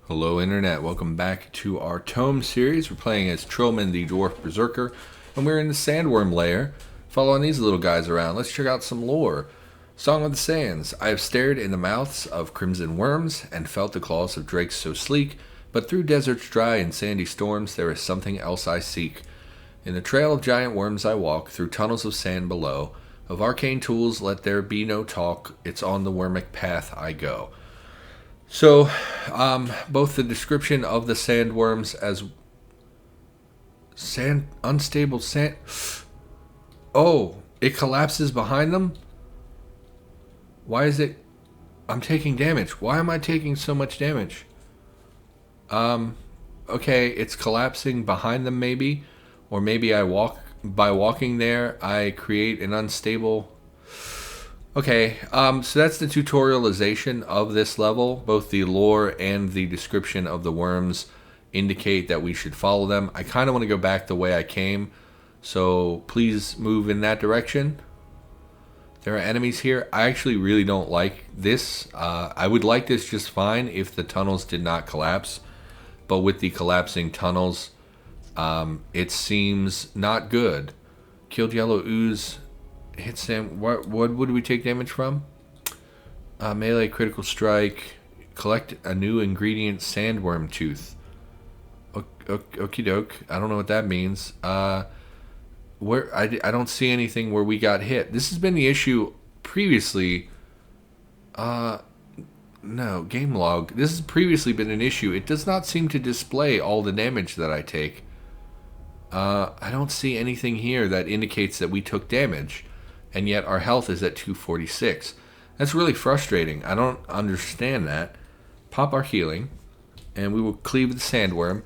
Hello Internet, welcome back to our ToME series. We're playing as Trilman the Dwarf Berserker, and we're in the sandworm lair, following these little guys around. Let's check out some lore. Song of the Sands. I have stared in the mouths of crimson worms, and felt the claws of drakes so sleek, but through deserts dry and sandy storms there is something else I seek. In the trail of giant worms I walk, through tunnels of sand below. Of arcane tools let there be no talk, it's on the wormic path I go. So, both the description of the sandworms as unstable sand. Oh, it collapses behind them? Why is it? I'm taking damage. Why am I taking so much damage? Okay, it's collapsing behind them maybe. Or maybe by walking there, I create an unstable. Okay, so that's the tutorialization of this level. Both the lore and the description of the worms indicate that we should follow them. I kind of want to go back the way I came, so please move in that direction. There are enemies here. I actually really don't like this. I would like this just fine if the tunnels did not collapse, but with the collapsing tunnels, it seems not good. Killed yellow ooze. Hit Sam. What would we take damage from? Melee critical strike. Collect a new ingredient, sandworm tooth. Okie doke. I don't know what that means. Where I don't see anything where we got hit. This has been the issue previously. No, game log. This has previously been an issue. It does not seem to display all the damage that I take. I don't see anything here that indicates that we took damage. And yet our health is at 246. That's really frustrating. I don't understand that. Pop our healing, and we will cleave the sandworm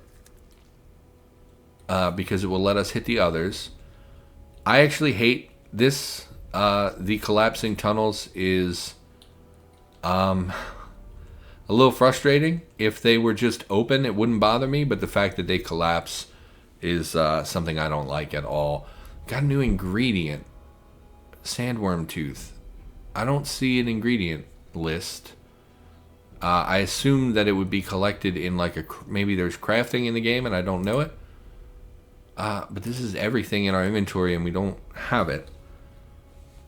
because it will let us hit the others. I actually hate this. The collapsing tunnels is a little frustrating. If they were just open, it wouldn't bother me, but the fact that they collapse is something I don't like at all. Got a new ingredient. Sandworm tooth. I don't see an ingredient list. I assume that it would be collected in maybe there's crafting in the game and I don't know it. But this is everything in our inventory and we don't have it.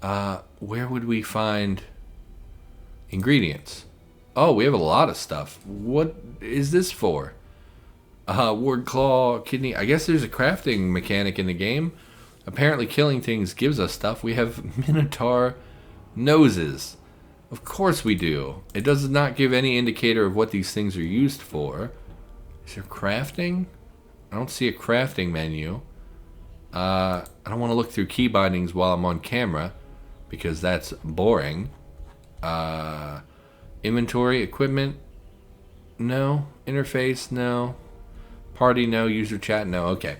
Where would we find ingredients? Oh, we have a lot of stuff. What is this for? Ward claw, kidney. I guess there's a crafting mechanic in the game. Apparently killing things gives us stuff. We have minotaur noses. Of course we do. It does not give any indicator of what these things are used for. Is there crafting? I don't see a crafting menu. I don't want to look through key bindings while I'm on camera because that's boring. Inventory, equipment, no. Interface, no. Party, no. User chat, no. Okay.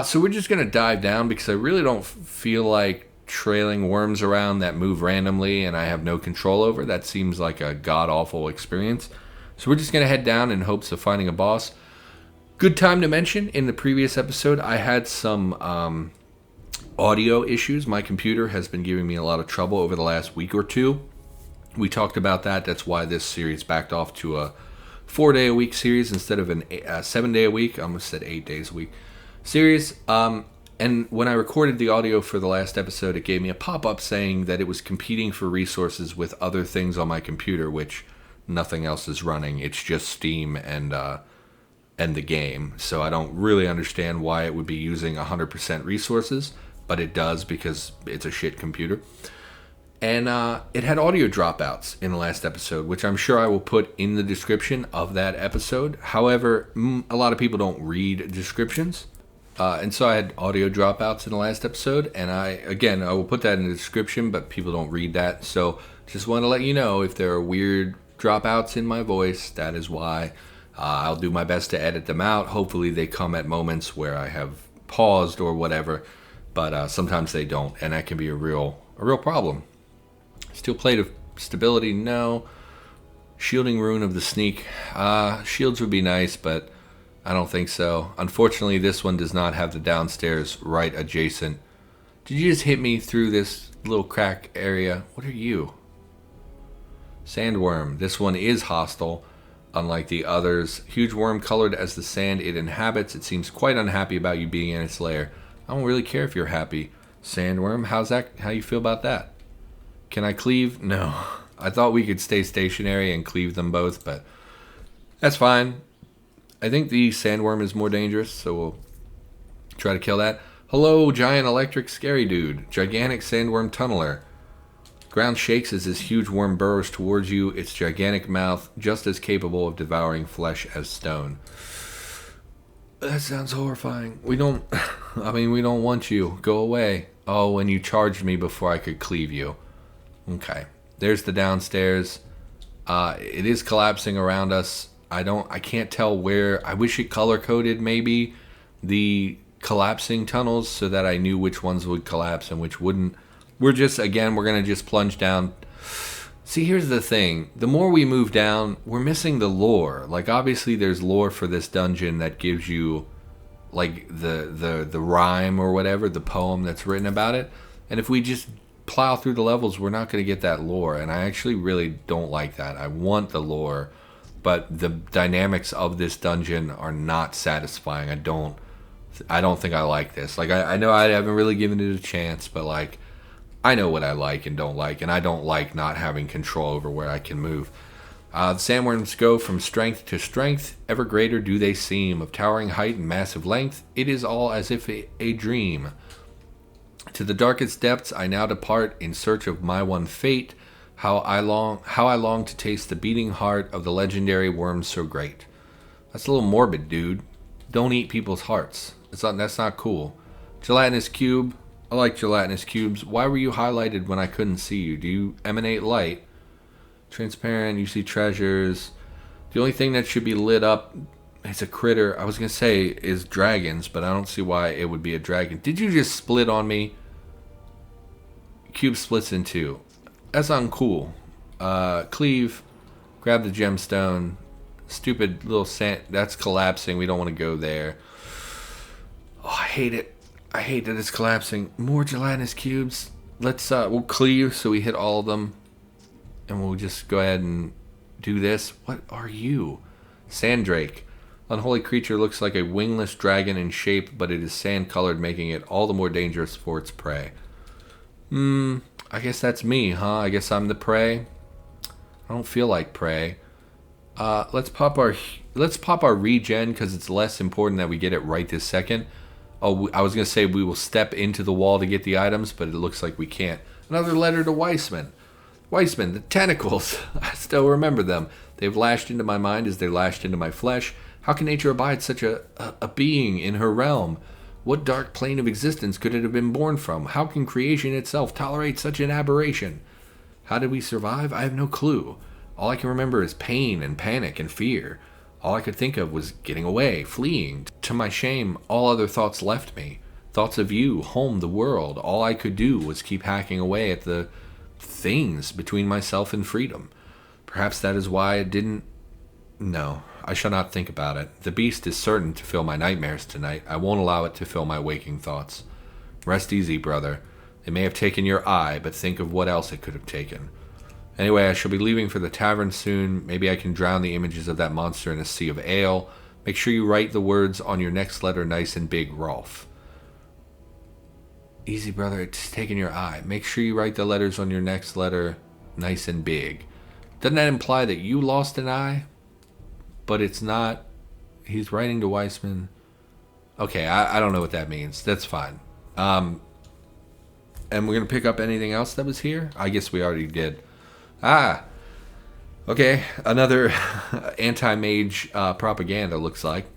So we're just going to dive down because I really don't feel like trailing worms around that move randomly and I have no control over. That seems like a god-awful experience. So we're just going to head down in hopes of finding a boss. Good time to mention, in the previous episode, I had some audio issues. My computer has been giving me a lot of trouble over the last week or two. We talked about that. That's why this series backed off to a 4-day-a-week series instead of a 7-day-a-week. I almost said 8 days a week. Series, and when I recorded the audio for the last episode, it gave me a pop-up saying that it was competing for resources with other things on my computer, which nothing else is running. It's just Steam and the game. So I don't really understand why it would be using 100% resources, but it does because it's a shit computer. And it had audio dropouts in the last episode, which I'm sure I will put in the description of that episode. However, a lot of people don't read descriptions. And so I had audio dropouts in the last episode, and I will put that in the description, but people don't read that. So just want to let you know if there are weird dropouts in my voice, that is why. I'll do my best to edit them out. Hopefully they come at moments where I have paused or whatever, but sometimes they don't, and that can be a real problem. Steel plate of stability, no. Shielding rune of the sneak. Shields would be nice, but I don't think so. Unfortunately, this one does not have the downstairs right adjacent. Did you just hit me through this little crack area? What are you? Sandworm. This one is hostile. unlike the others. Huge worm colored as the sand it inhabits. It seems quite unhappy about you being in its lair. I don't really care if you're happy. Sandworm, how you feel about that? Can I cleave? No. I thought we could stay stationary and cleave them both, but that's fine. I think the sandworm is more dangerous, so we'll try to kill that. Hello, giant electric scary dude. Gigantic sandworm tunneler. Ground shakes as this huge worm burrows towards you, its gigantic mouth just as capable of devouring flesh as stone. That sounds horrifying. We don't want you. Go away. Oh, and you charged me before I could cleave you. Okay. There's the downstairs. It is collapsing around us. I can't tell where. I wish it color-coded maybe the collapsing tunnels so that I knew which ones would collapse and which wouldn't. We're going to just plunge down. See, here's the thing. The more we move down, we're missing the lore. Like, obviously, there's lore for this dungeon that gives you, like, the rhyme or whatever, the poem that's written about it. And if we just plow through the levels, we're not going to get that lore. And I actually really don't like that. I want the lore, but the dynamics of this dungeon are not satisfying. I don't think I like this. Like, I know I haven't really given it a chance, but, like, I know what I like and don't like, and I don't like not having control over where I can move. The sandworms go from strength to strength. Ever greater do they seem. Of towering height and massive length, it is all as if a dream. To the darkest depths I now depart in search of my one fate. How I long to taste the beating heart of the legendary worm so great. That's a little morbid, dude. Don't eat people's hearts. That's not cool. Gelatinous cube. I like gelatinous cubes. Why were you highlighted when I couldn't see you? Do you emanate light? Transparent, you see treasures. The only thing that should be lit up, it's a critter. I was going to say is dragons, but I don't see why it would be a dragon. Did you just split on me? Cube splits in two. That's uncool. Cleave. Grab the gemstone. Stupid little sand. That's collapsing. We don't want to go there. Oh, I hate it. I hate that it's collapsing. More gelatinous cubes. We'll cleave so we hit all of them. And we'll just go ahead and do this. What are you? Sandrake. Unholy creature looks like a wingless dragon in shape, but it is sand-colored, making it all the more dangerous for its prey. I guess that's me, huh? I guess I'm the prey. I don't feel like prey. Let's pop our regen, because it's less important that we get it right this second. Oh, I was going to say we will step into the wall to get the items, but it looks like we can't. Another letter to Weissman. Weissman, the tentacles. I still remember them. They've lashed into my mind as they lashed into my flesh. How can nature abide such a being in her realm? What dark plane of existence could it have been born from? How can creation itself tolerate such an aberration? How did we survive? I have no clue. All I can remember is pain and panic and fear. All I could think of was getting away, fleeing. To my shame, all other thoughts left me. Thoughts of you, home, the world. All I could do was keep hacking away at the things between myself and freedom. Perhaps that is why I didn't... No, I shall not think about it. The beast is certain to fill my nightmares tonight. I won't allow it to fill my waking thoughts. Rest easy, brother. It may have taken your eye, but think of what else it could have taken. Anyway, I shall be leaving for the tavern soon. Maybe I can drown the images of that monster in a sea of ale. Make sure you write the words on your next letter nice and big, Rolf. Easy, brother. It's taken your eye. Make sure you write the letters on your next letter nice and big. Doesn't that imply that you lost an eye? But it's not. He's writing to Weissman. Okay, I don't know what that means. That's fine. And we're going to pick up anything else that was here? I guess we already did. Okay, another anti-mage propaganda, looks like.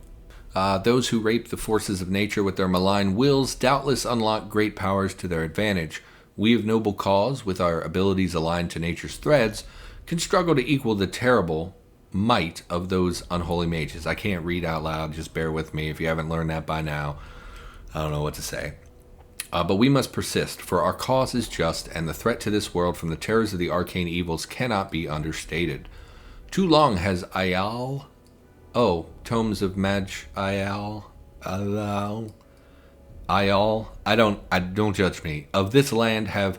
Those who rape the forces of nature with their malign wills doubtless unlock great powers to their advantage. We of noble cause, with our abilities aligned to nature's threads, can struggle to equal the terrible might of those unholy mages. I can't read out loud, just bear with me if you haven't learned that by now. I don't know what to say. But we must persist, for our cause is just, and the threat to this world from the terrors of the arcane evils cannot be understated. Too long has Ayal... Oh, tomes of Maj'Eyal... Ayal... Don't judge me. Of this land have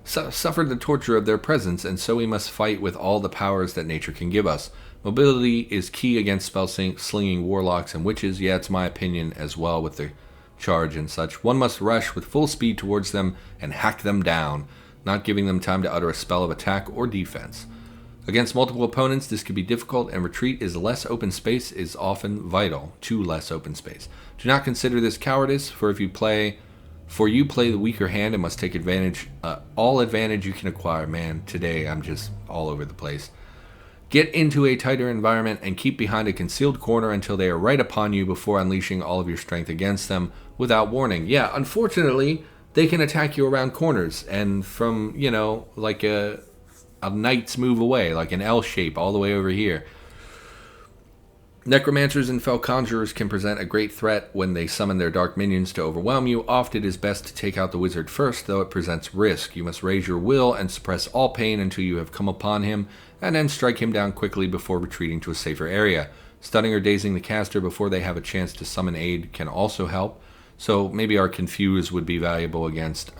suffered the torture of their presence, and so we must fight with all the powers that nature can give us. Mobility is key against spell-slinging warlocks and witches. Yeah, it's my opinion as well with the charge and such. One must rush with full speed towards them and hack them down, not giving them time to utter a spell of attack or defense. Against multiple opponents, this could be difficult, and retreat is less open space is often vital to less open space. Do not consider this cowardice, for you play the weaker hand and must take advantage, all advantage you can acquire. Man, today I'm just all over the place. Get into a tighter environment and keep behind a concealed corner until they are right upon you before unleashing all of your strength against them without warning. Yeah, unfortunately, they can attack you around corners and from, like a knight's move away, like an L shape all the way over here. Necromancers and fell conjurers can present a great threat when they summon their dark minions to overwhelm you. Often it is best to take out the wizard first, though it presents risk. You must raise your will and suppress all pain until you have come upon him, and then strike him down quickly before retreating to a safer area. Stunning or dazing the caster before they have a chance to summon aid can also help. So maybe our Confuse would be valuable against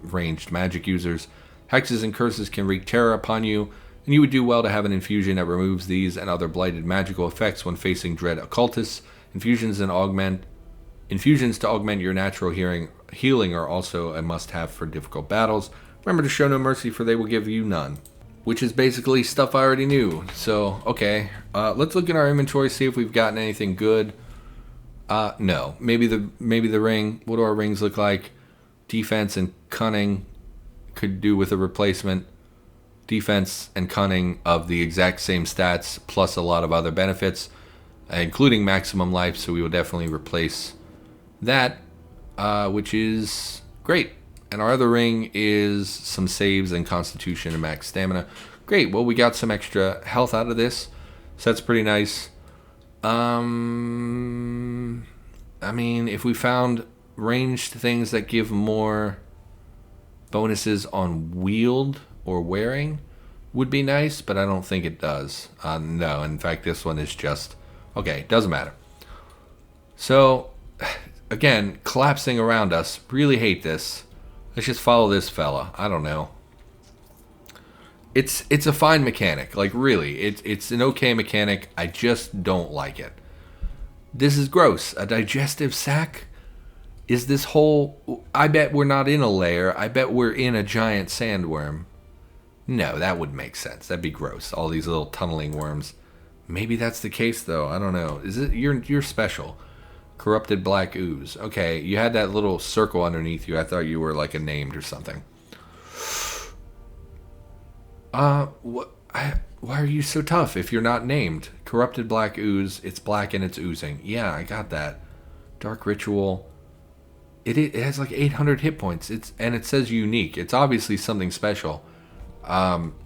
ranged magic users. Hexes and curses can wreak terror upon you, and you would do well to have an infusion that removes these and other blighted magical effects when facing dread occultists. Infusions to augment your natural healing are also a must-have for difficult battles. Remember to show no mercy, for they will give you none. Which is basically stuff I already knew. So, okay. Let's look at our inventory, see if we've gotten anything good. No. Maybe the ring. What do our rings look like? Defense and cunning could do with a replacement. Defense and cunning of the exact same stats, plus a lot of other benefits, including maximum life, so we will definitely replace that, which is great. And our other ring is some saves and constitution and max stamina. Great, well, we got some extra health out of this, so that's pretty nice. I mean, if we found ranged things that give more bonuses on wield or wearing would be nice, but I don't think it does. No, in fact, this one is just... Okay, doesn't matter. So, again, collapsing around us. Really hate this. Let's just follow this fella. I don't know. It's a fine mechanic. Like, really. It's an okay mechanic. I just don't like it. This is gross. A digestive sac? Is this whole... I bet we're not in a lair. I bet we're in a giant sandworm. No, that wouldn't make sense. That'd be gross. All these little tunneling worms. Maybe that's the case, though. I don't know. Is it? You're special. Corrupted black ooze. Okay, you had that little circle underneath you. I thought you were like a named or something. What? Why are you so tough if you're not named? Corrupted black ooze. It's black and it's oozing. Yeah, I got that. Dark ritual. It has like 800 hit points. And it says unique. It's obviously something special.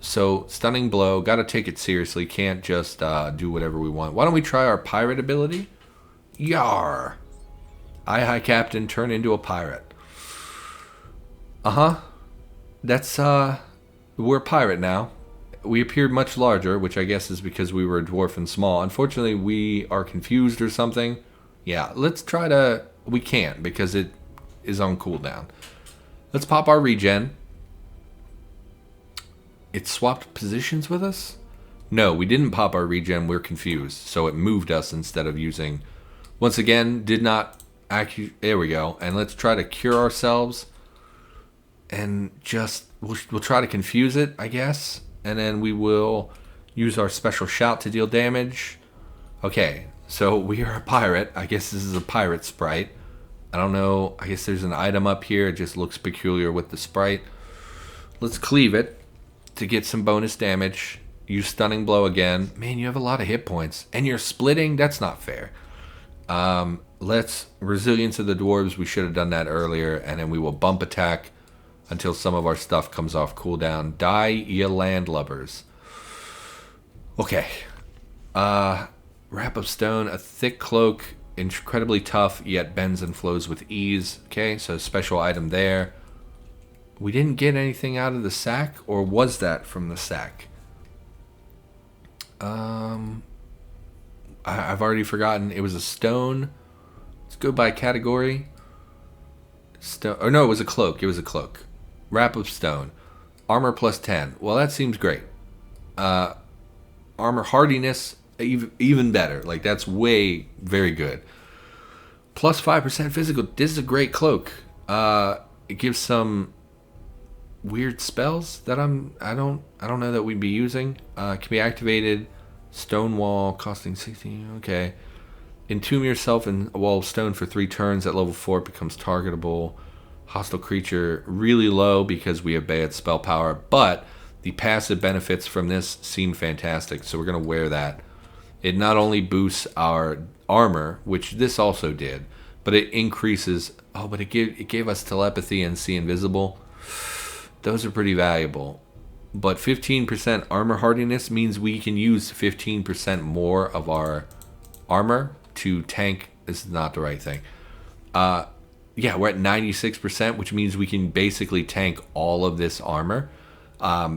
So stunning blow, gotta take it seriously, can't just do whatever we want. Why don't we try our pirate ability? Yar! Hi Captain, turn into a pirate. That's we're a pirate now. We appeared much larger, which I guess is because we were a dwarf and small. Unfortunately, we are confused or something. Yeah, let's try to... We can't because it is on cooldown. Let's pop our regen. It swapped positions with us? No, we didn't pop our regen. We're confused. So it moved us instead of using... Once again, did not... There we go. And let's try to cure ourselves. And just... We'll try to confuse it, I guess. And then we will use our special shout to deal damage. Okay, so we are a pirate. I guess this is a pirate sprite. I don't know. I guess there's an item up here. It just looks peculiar with the sprite. Let's cleave it to get some bonus damage. Use stunning blow again. Man, you have a lot of hit points. And you're splitting? That's not fair. Let's resilience of the dwarves. We should have done that earlier. And then we will bump attack until some of our stuff comes off cooldown. Die, ye landlubbers. Okay. Wrap of stone. A thick cloak. Incredibly tough, yet bends and flows with ease. Okay, so special item there. We didn't get anything out of the sack, or was that from the sack? I've already forgotten. It was a stone. Let's go by category. Stone. Or no, it was a cloak. It was a cloak. Wrap of stone. Armor plus 10. Well, that seems great. Armor hardiness, even better. Like, that's very good. Plus 5% physical. This is a great cloak. It gives some weird spells that I don't know that we'd be using. Can be activated. Stone wall costing 16. Okay. Entomb yourself in a wall of stone for 3 turns. At level 4, it becomes targetable. Hostile creature really low because we have bad spell power, but the passive benefits from this seem fantastic, so we're going to wear that. It not only boosts our armor, which this also did, but it increases... Oh, but it gave us telepathy and see invisible. Those are pretty valuable. But 15% armor hardiness means we can use 15% more of our armor to tank. This is not the right thing. Yeah, we're at 96%, which means we can basically tank all of this armor.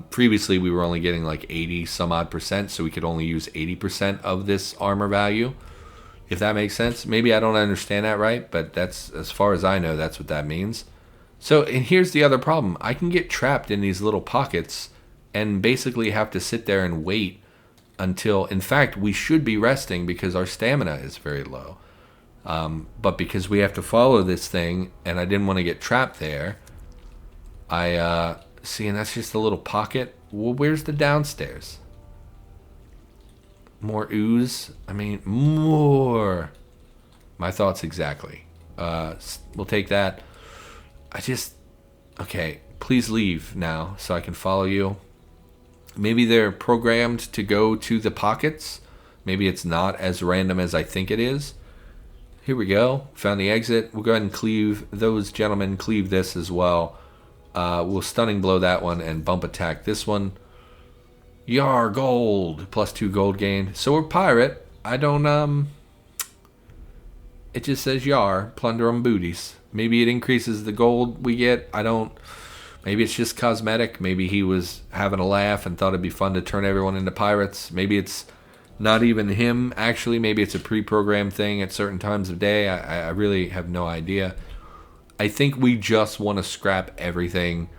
Previously, we were only getting like 80 some odd percent, so we could only use 80% of this armor value, if that makes sense. Maybe I don't understand that right, but that's, as far as I know, that's what that means. So, and here's the other problem. I can get trapped in these little pockets and basically have to sit there and wait until, in fact, we should be resting because our stamina is very low. But because we have to follow this thing, and I didn't want to get trapped there, see, and that's just a little pocket. Well, where's the downstairs? More ooze? I mean, more. My thoughts exactly. We'll take that. Okay, please leave now so I can follow you. Maybe they're programmed to go to the pockets. Maybe it's not as random as I think it is. Here we go. Found the exit. We'll go ahead and cleave those gentlemen. Cleave this as well. We'll stunning blow that one and bump attack this one. Yar, gold. Plus 2 gold gained. So we're pirate. I don't, it just says yar. Plunder 'em booties. Maybe it increases the gold we get. I don't... Maybe it's just cosmetic. Maybe he was having a laugh and thought it'd be fun to turn everyone into pirates. Maybe it's not even him, actually. Maybe it's a pre-programmed thing at certain times of day. I really have no idea. I think we just want to scrap everything.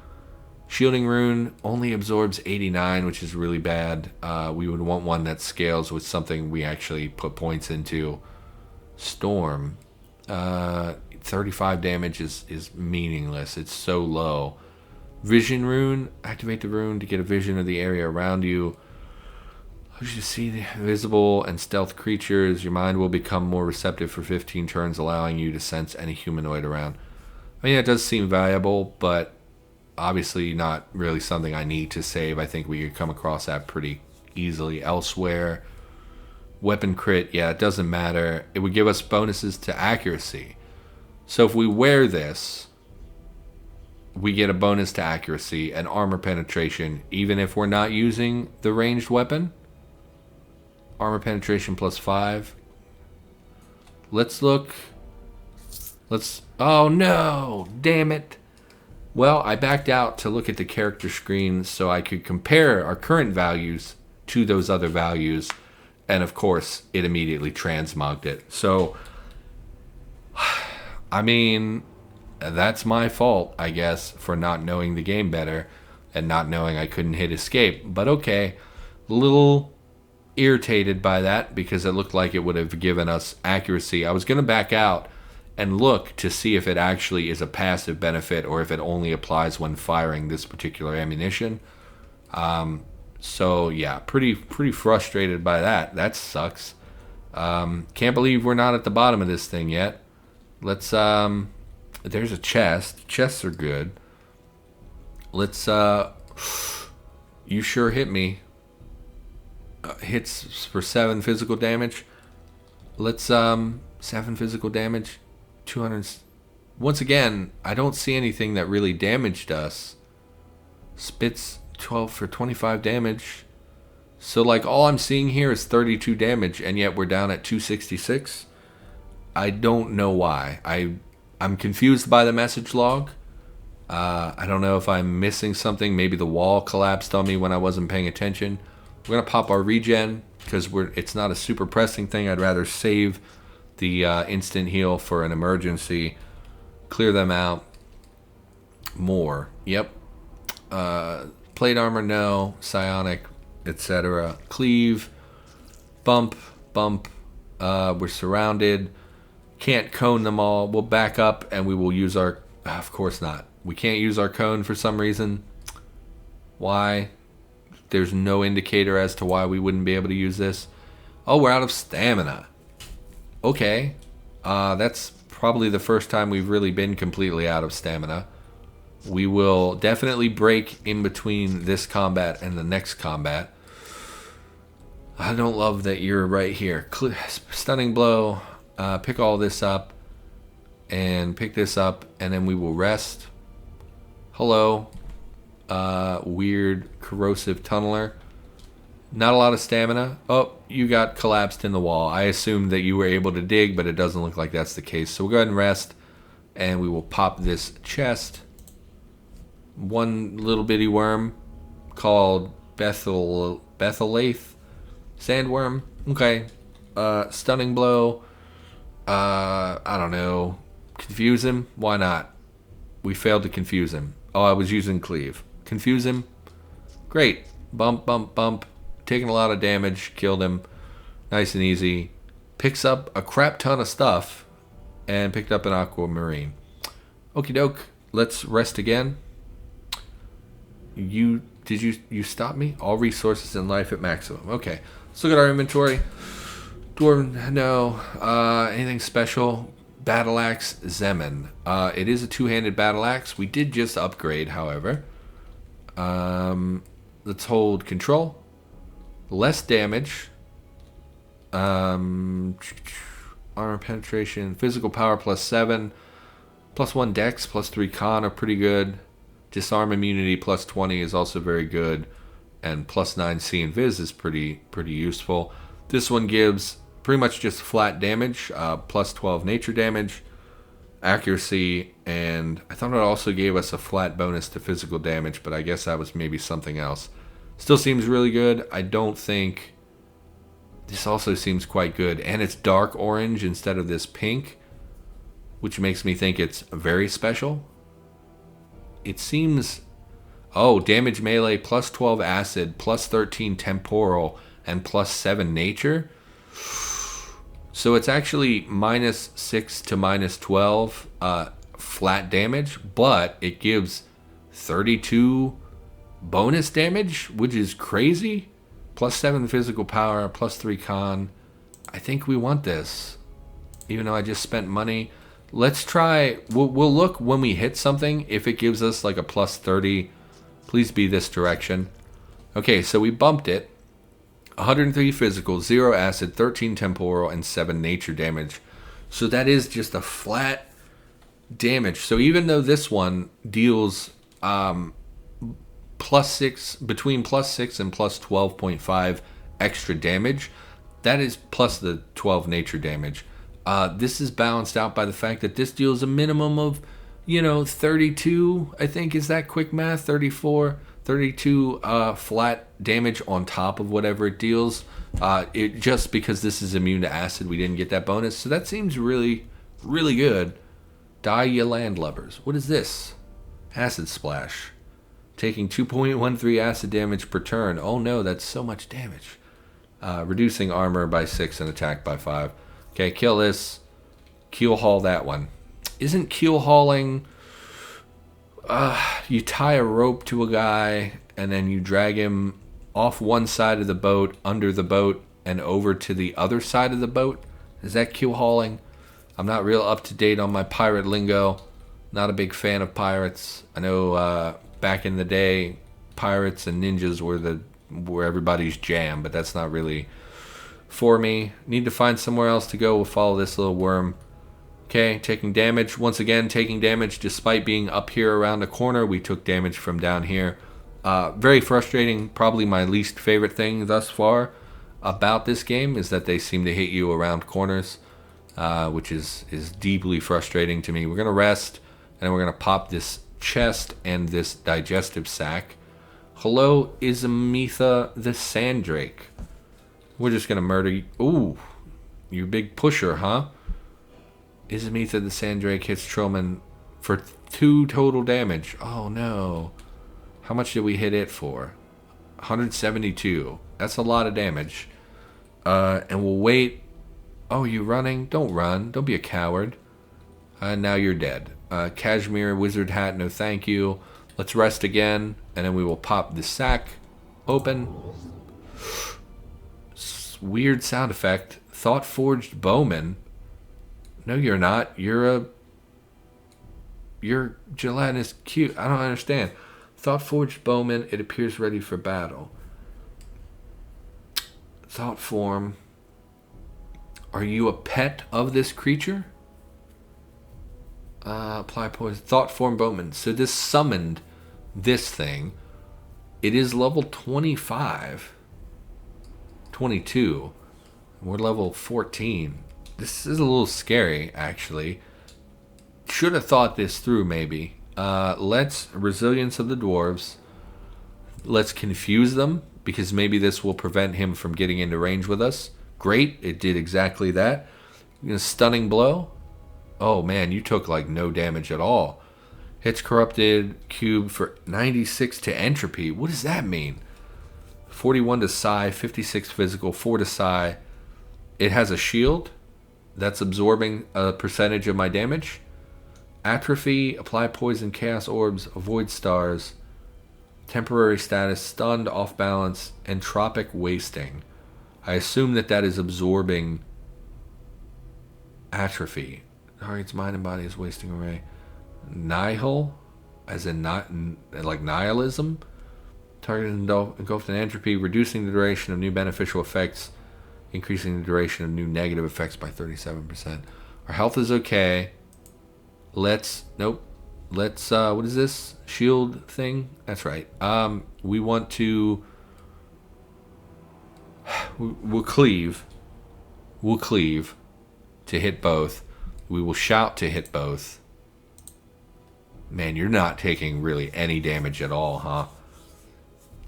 Shielding rune only absorbs 89, which is really bad. We would want one that scales with something we actually put points into. Storm. 35 damage is meaningless. It's so low. Vision rune. Activate the rune to get a vision of the area around you. As you see the invisible and stealth creatures, your mind will become more receptive for 15 turns, allowing you to sense any humanoid around. I mean, it does seem valuable, but obviously not really something I need to save. I think we could come across that pretty easily elsewhere. Weapon crit, yeah, it doesn't matter. It would give us bonuses to accuracy. So if we wear this, we get a bonus to accuracy and armor penetration, even if we're not using the ranged weapon. Armor penetration plus 5. Let's look. Oh no! Damn it! Well, I backed out to look at the character screen so I could compare our current values to those other values. And of course, it immediately transmogged it. So, I mean, that's my fault, I guess, for not knowing the game better and not knowing I couldn't hit escape. But okay, a little irritated by that because it looked like it would have given us accuracy. I was going to back out and look to see if it actually is a passive benefit or if it only applies when firing this particular ammunition. So yeah, pretty frustrated by that. That sucks. Can't believe we're not at the bottom of this thing yet. Let's there's a chest. Chests are good. Let's you sure hit me. Hits for 7 physical damage. Let's 7 physical damage. 200. Once again, I don't see anything that really damaged us. Spits 12 for 25 damage. So like all I'm seeing here is 32 damage, and yet we're down at 266. I don't know why. I'm confused by the message log. I don't know if I'm missing something. Maybe the wall collapsed on me when I wasn't paying attention. We're gonna pop our regen because it's not a super pressing thing. I'd rather save the instant heal for an emergency. Clear them out. More. Yep. Plate armor, no. Psionic. etc. Cleave, bump, bump. We're surrounded. Can't cone them all. We'll back up and we will use our... Of course not. We can't use our cone for some reason. Why? There's no indicator as to why we wouldn't be able to use this. Oh, we're out of stamina. Okay. That's probably the first time we've really been completely out of stamina. We will definitely break in between this combat and the next combat. I don't love that you're right here. Stunning blow. Pick all this up. And pick this up. And then we will rest. Hello. Weird corrosive tunneler. Not a lot of stamina. Oh, you got collapsed in the wall. I assumed that you were able to dig, but it doesn't look like that's the case. So we'll go ahead and rest. And we will pop this chest. One little bitty worm called Bethelaith. Sandworm. Okay. Stunning blow. I don't know. Confuse him? Why not? We failed to confuse him. Oh, I was using cleave. Confuse him? Great. Bump, bump, bump. Taking a lot of damage. Killed him. Nice and easy. Picks up a crap ton of stuff. And picked up an aquamarine. Okie doke. Let's rest again. Did you stop me? All resources in life at maximum. Okay. Let's look at our inventory. Dwarven, no. Anything special? Battle axe, Zeman. It is a two-handed battle axe. We did just upgrade, however. Let's hold control. Less damage. Armor penetration. Physical power +7. +1 dex, +3 con are pretty good. Disarm immunity +20 is also very good. And +9 see and vis is pretty useful. This one gives pretty much just flat damage. +12 nature damage. Accuracy. And I thought it also gave us a flat bonus to physical damage. But I guess that was maybe something else. Still seems really good. I don't think... This also seems quite good. And it's dark orange instead of this pink. Which makes me think it's very special. It seems... Oh, damage melee, +12 acid, +13 temporal, and +7 nature. So it's actually -6 to -12 flat damage, but it gives 32 bonus damage, which is crazy. +7 physical power, +3 con. I think we want this, even though I just spent money. Let's try. We'll look when we hit something if it gives us like a +30. Please be this direction. Okay, so we bumped it. 103 physical, 0 acid, 13 temporal, and 7 nature damage. So that is just a flat damage. So even though this one deals +6, between +6 and +12.5 extra damage, that is plus the 12 nature damage. This is balanced out by the fact that this deals a minimum of, 32, I think, is that quick math? 32 flat damage on top of whatever it deals. Just because this is immune to acid, we didn't get that bonus. So that seems really, really good. Die, ye landlubbers. What is this? Acid splash. Taking 2.13 acid damage per turn. Oh no, that's so much damage. Reducing armor by 6 and attack by 5. Okay, kill this. Keel haul that one. Isn't keel hauling... you tie a rope to a guy and then you drag him off one side of the boat, under the boat, and over to the other side of the boat? Is that keel hauling? I'm not real up to date on my pirate lingo. Not a big fan of pirates. I know back in the day, pirates and ninjas were everybody's jam, but that's not really for me. Need to find somewhere else to go. We'll follow this little worm. Okay, taking damage. Once again, taking damage despite being up here around a corner. We took damage from down here. Very frustrating. Probably my least favorite thing thus far about this game is that they seem to hit you around corners, which is deeply frustrating to me. We're going to rest, and we're going to pop this chest and this digestive sac. Hello, Isamitha the Sandrake. We're just going to murder you. Ooh, you big pusher, huh? Isamitha the Sandrake hits Trilman for 2 total damage. Oh no. How much did we hit it for? 172. That's a lot of damage. And we'll wait. Oh, you running? Don't run. Don't be a coward. Now you're dead. Cashmere wizard hat, no thank you. Let's rest again, and then we will pop the sack open. Weird sound effect. Thought forged bowman. No, you're not. You're gelatinous cute. I don't understand. Thought forged bowman. It appears ready for battle. Thought form. Are you a pet of this creature? Apply poison. Thought form bowman. So this summoned this thing. It is level 25. 22. We're level 14. This is a little scary, actually. Should have thought this through, maybe. Let's resilience of the dwarves. Let's confuse them, because maybe this will prevent him from getting into range with us. Great, it did exactly that. Stunning blow. Oh man, you took like no damage at all. Hits corrupted cube for 96 to entropy. What does that mean? 41 to psi, 56 physical, 4 to psi. It has a shield that's absorbing a percentage of my damage. Atrophy, apply poison, chaos orbs, avoid stars. Temporary status, stunned, off balance, entropic wasting. I assume that that is absorbing atrophy. Target's mind and body is wasting away. Nihil, as in not like nihilism. Target engulfed in entropy, reducing the duration of new beneficial effects, increasing the duration of new negative effects by 37%. Our health is okay. Let's what is this? Shield thing? That's right. We want to we'll cleave to hit both. We will shout to hit both. Man, you're not taking really any damage at all, huh?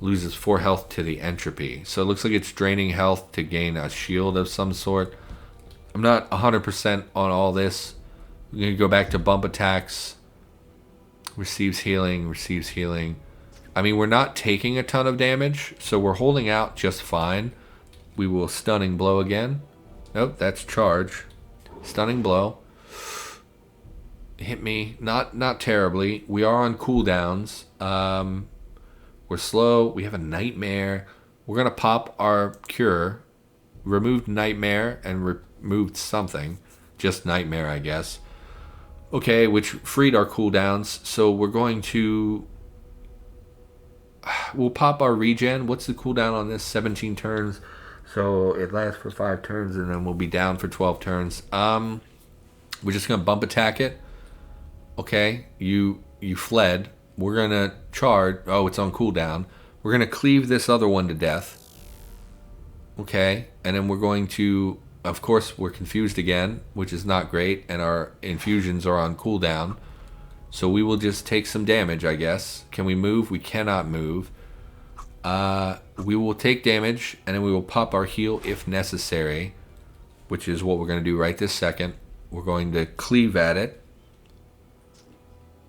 Loses 4 health to the entropy. So it looks like it's draining health to gain a shield of some sort. I'm not 100% on all this. We're going to go back to bump attacks. Receives healing. I mean, we're not taking a ton of damage, so we're holding out just fine. We will stunning blow again. Nope, that's charge. Stunning blow. Hit me. Not terribly. We are on cooldowns. We're slow. We have a nightmare. We're going to pop our cure. Removed nightmare and removed something. Just nightmare, I guess. Okay, which freed our cooldowns. So we're going to... We'll pop our regen. What's the cooldown on this? 17 turns. So it lasts for 5 turns and then we'll be down for 12 turns. We're just going to bump attack it. Okay, you fled. We're going to charge. Oh, it's on cooldown. We're going to cleave this other one to death. Okay, and then we're going to... Of course, we're confused again, which is not great, and our infusions are on cooldown. So we will just take some damage, I guess. Can we move? We cannot move. We will take damage, and then we will pop our heal if necessary, which is what we're going to do right this second. We're going to cleave at it.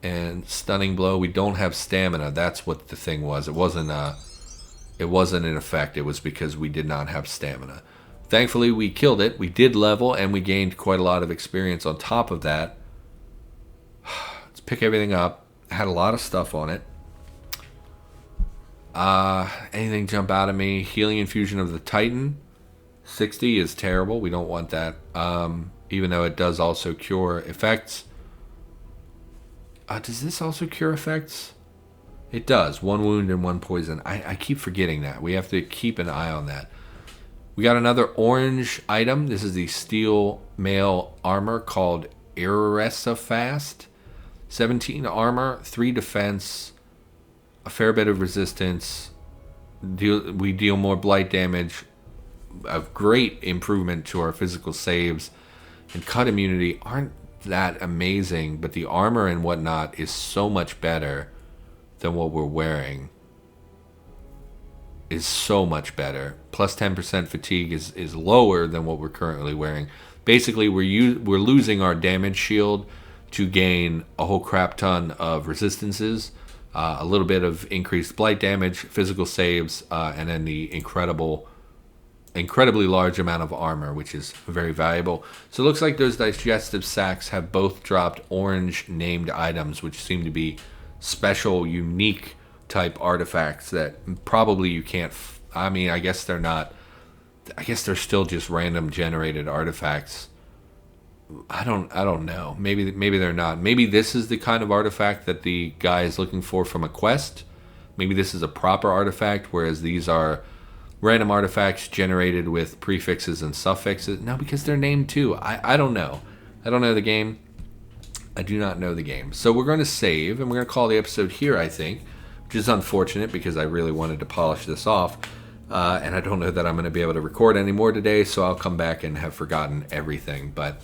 And stunning blow. We don't have stamina. That's what the thing was. It wasn't an effect. It was because we did not have stamina. Thankfully, we killed it. We did level, and we gained quite a lot of experience on top of that. Let's pick everything up. Had a lot of stuff on it. Anything jump out at me? Healing infusion of the Titan. 60 is terrible. We don't want that. Even though it does also cure effects. Does this also cure effects? It does. 1 wound and 1 poison. I keep forgetting that. We have to keep an eye on that. We got another orange item. This is the steel mail armor called Irresifast. 17 armor, 3 defense, a fair bit of resistance. We deal more blight damage. A great improvement to our physical saves. And cut immunity aren't that amazing, but the armor and whatnot is so much better than what we're wearing. Is so much better. Plus 10% fatigue is lower than what we're currently wearing. Basically, we're losing our damage shield to gain a whole crap ton of resistances. a little bit of increased blight damage, physical saves, and then the incredibly large amount of armor, which is very valuable. So it looks like those digestive sacs have both dropped orange named items, which seem to be special, unique type artifacts that probably you can't. I mean, I guess they're not. I guess they're still just random generated artifacts. I don't know. Maybe they're not. Maybe this is the kind of artifact that the guy is looking for from a quest. Maybe this is a proper artifact, whereas these are random artifacts generated with prefixes and suffixes. No, because they're named too. I don't know. I don't know the game. I do not know the game. So we're going to save, and we're going to call the episode here, I think, which is unfortunate because I really wanted to polish this off. And I don't know that I'm going to be able to record anymore today, so I'll come back and have forgotten everything. But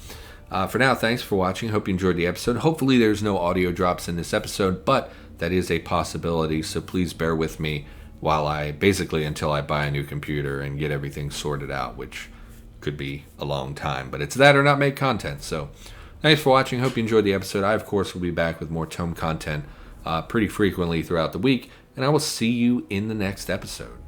for now, thanks for watching. Hope you enjoyed the episode. Hopefully there's no audio drops in this episode, but that is a possibility, so please bear with me until I buy a new computer and get everything sorted out, which could be a long time. But it's that or not make content. So thanks for watching. Hope you enjoyed the episode. I, of course, will be back with more ToME content pretty frequently throughout the week, and I will see you in the next episode.